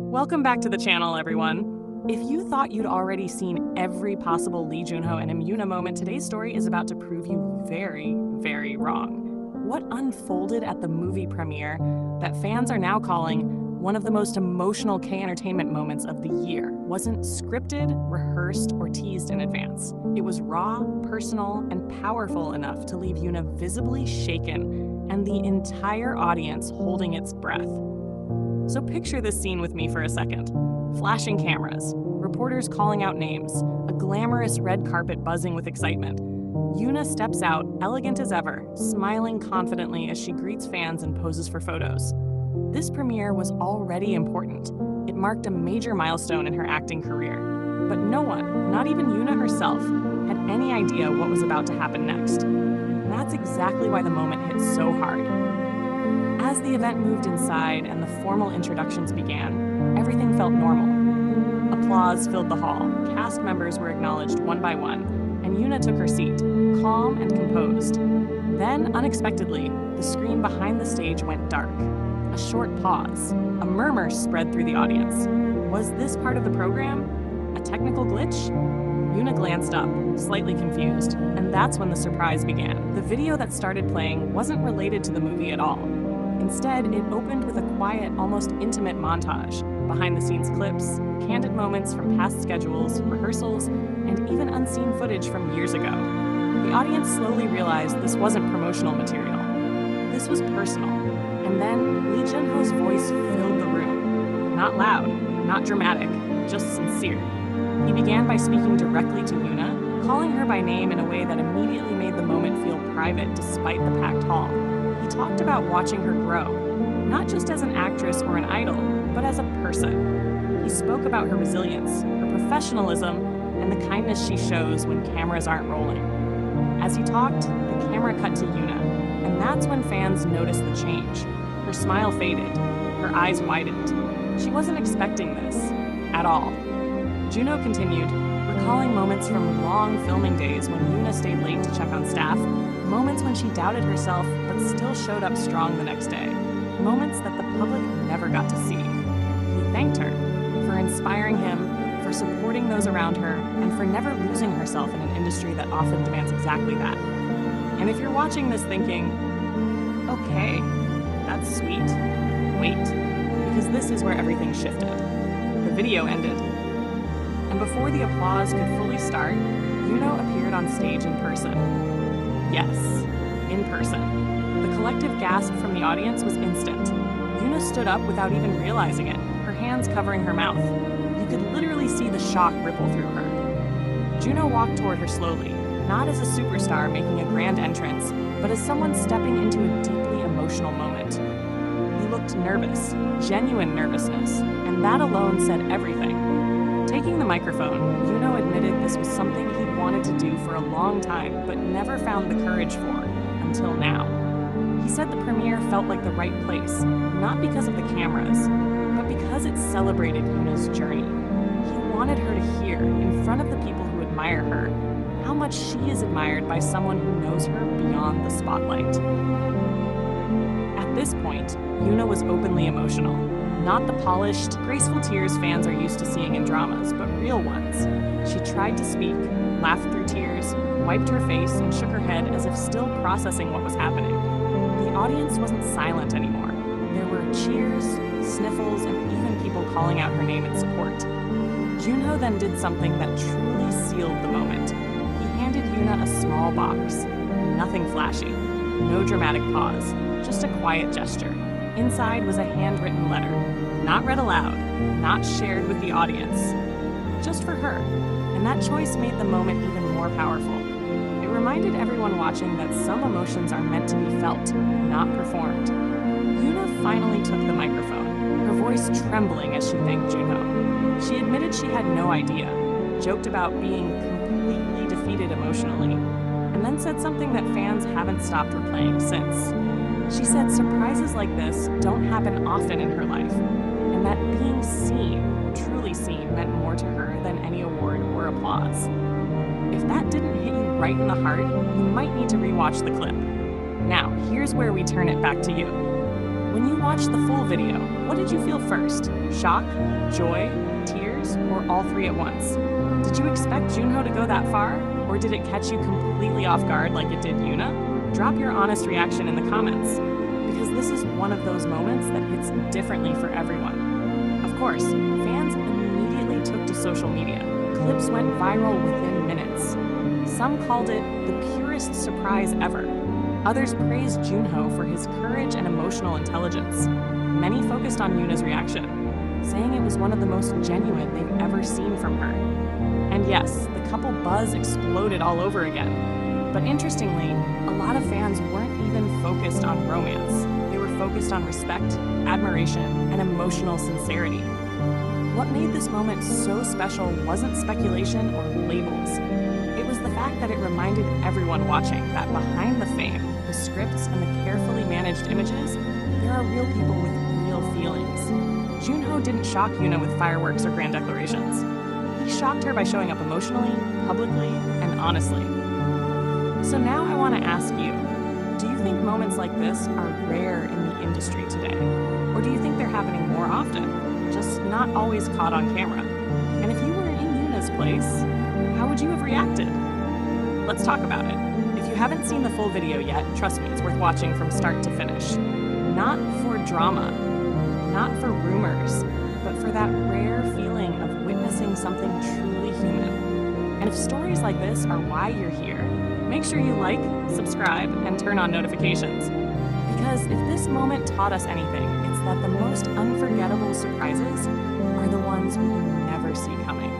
Welcome back to the channel, everyone. If you thought you'd already seen every possible Lee Junho and Yoona moment, today's story is about to prove you very, very wrong. What unfolded at the movie premiere that fans are now calling one of the most emotional K-entertainment moments of the year wasn't scripted, rehearsed, or teased in advance. It was raw, personal, and powerful enough to leave Yoona visibly shaken and the entire audience holding its breath. So picture this scene with me for a second. Flashing cameras, reporters calling out names, a glamorous red carpet buzzing with excitement. Yoona steps out, elegant as ever, smiling confidently as she greets fans and poses for photos. This premiere was already important. It marked a major milestone in her acting career. But no one, not even Yoona herself, had any idea what was about to happen next. And that's exactly why the moment hit so hard. As the event moved inside and the formal introductions began, everything felt normal. Applause filled the hall, cast members were acknowledged one by one, and Yoona took her seat, calm and composed. Then, unexpectedly, the screen behind the stage went dark. A short pause. A murmur spread through the audience. Was this part of the program? A technical glitch? Yoona glanced up, slightly confused, and that's when the surprise began. The video that started playing wasn't related to the movie at all. Instead, it opened with a quiet, almost intimate montage, behind-the-scenes clips, candid moments from past schedules, rehearsals, and even unseen footage from years ago. The audience slowly realized this wasn't promotional material. This was personal. And then Lee Junho's voice filled the room. Not loud, not dramatic, just sincere. He began by speaking directly to Yoona, calling her by name in a way that immediately made the moment feel private despite the packed hall. He talked about watching her grow, not just as an actress or an idol, but as a person. He spoke about her resilience, her professionalism, and the kindness she shows when cameras aren't rolling. As he talked, the camera cut to Yoona, and that's when fans noticed the change. Her smile faded, her eyes widened. She wasn't expecting this, at all. Junho continued, recalling moments from long filming days when Yoona stayed late to check on staff, moments when she doubted herself but still showed up strong the next day, moments that the public never got to see. He thanked her for inspiring him, for supporting those around her, and for never losing herself in an industry that often demands exactly that. And if you're watching this thinking, okay, that's sweet, wait, because this is where everything shifted. The video ended. And before the applause could fully start, Junho appeared on stage in person. Yes, in person. The collective gasp from the audience was instant. Yoona stood up without even realizing it, her hands covering her mouth. You could literally see the shock ripple through her. Junho walked toward her slowly, not as a superstar making a grand entrance, but as someone stepping into a deeply emotional moment. He looked nervous, genuine nervousness, and that alone said everything. Taking the microphone, Junho admitted this was something he'd wanted to do for a long time, but never found the courage for, until now. He said the premiere felt like the right place, not because of the cameras, but because it celebrated Yoona's journey. He wanted her to hear, in front of the people who admire her, how much she is admired by someone who knows her beyond the spotlight. At this point, Yoona was openly emotional. Not the polished, graceful tears fans are used to seeing in dramas, but real ones. She tried to speak, laughed through tears, wiped her face, and shook her head as if still processing what was happening. The audience wasn't silent anymore. There were cheers, sniffles, and even people calling out her name in support. Junho then did something that truly sealed the moment. He handed Yoona a small box. Nothing flashy. No dramatic pause. Just a quiet gesture. Inside was a handwritten letter, not read aloud, not shared with the audience, just for her. And that choice made the moment even more powerful. It reminded everyone watching that some emotions are meant to be felt, not performed. Yoona finally took the microphone, her voice trembling as she thanked Junho. She admitted she had no idea, joked about being completely defeated emotionally, and then said something that fans haven't stopped replaying since. She said surprises like this don't happen often in her life, and that being seen, truly seen, meant more to her than any award or applause. If that didn't hit you right in the heart, you might need to rewatch the clip. Now, here's where we turn it back to you. When you watched the full video, what did you feel first? Shock, joy, tears, or all three at once? Did you expect Junho to go that far? Or did it catch you completely off guard like it did Yoona? Drop your honest reaction in the comments, because this is one of those moments that hits differently for everyone. Of course, fans immediately took to social media. Clips went viral within minutes. Some called it the purest surprise ever. Others praised Junho for his courage and emotional intelligence. Many focused on Yoona's reaction, saying it was one of the most genuine they've ever seen from her. And yes, the couple buzz exploded all over again. But interestingly, a lot of fans weren't even focused on romance. They were focused on respect, admiration, and emotional sincerity. What made this moment so special wasn't speculation or labels. It was the fact that it reminded everyone watching that behind the fame, the scripts, and the carefully managed images, there are real people with real feelings. Junho didn't shock Yoona with fireworks or grand declarations. He shocked her by showing up emotionally, publicly, and honestly. So now I want to ask you, do you think moments like this are rare in the industry today? Or do you think they're happening more often, just not always caught on camera? And if you were in Yoona's place, how would you have reacted? Let's talk about it. If you haven't seen the full video yet, trust me, it's worth watching from start to finish. Not for drama, not for rumors, but for that rare feeling of witnessing something truly human. And if stories like this are why you're here, make sure you like, subscribe, and turn on notifications. Because if this moment taught us anything, it's that the most unforgettable surprises are the ones we never see coming.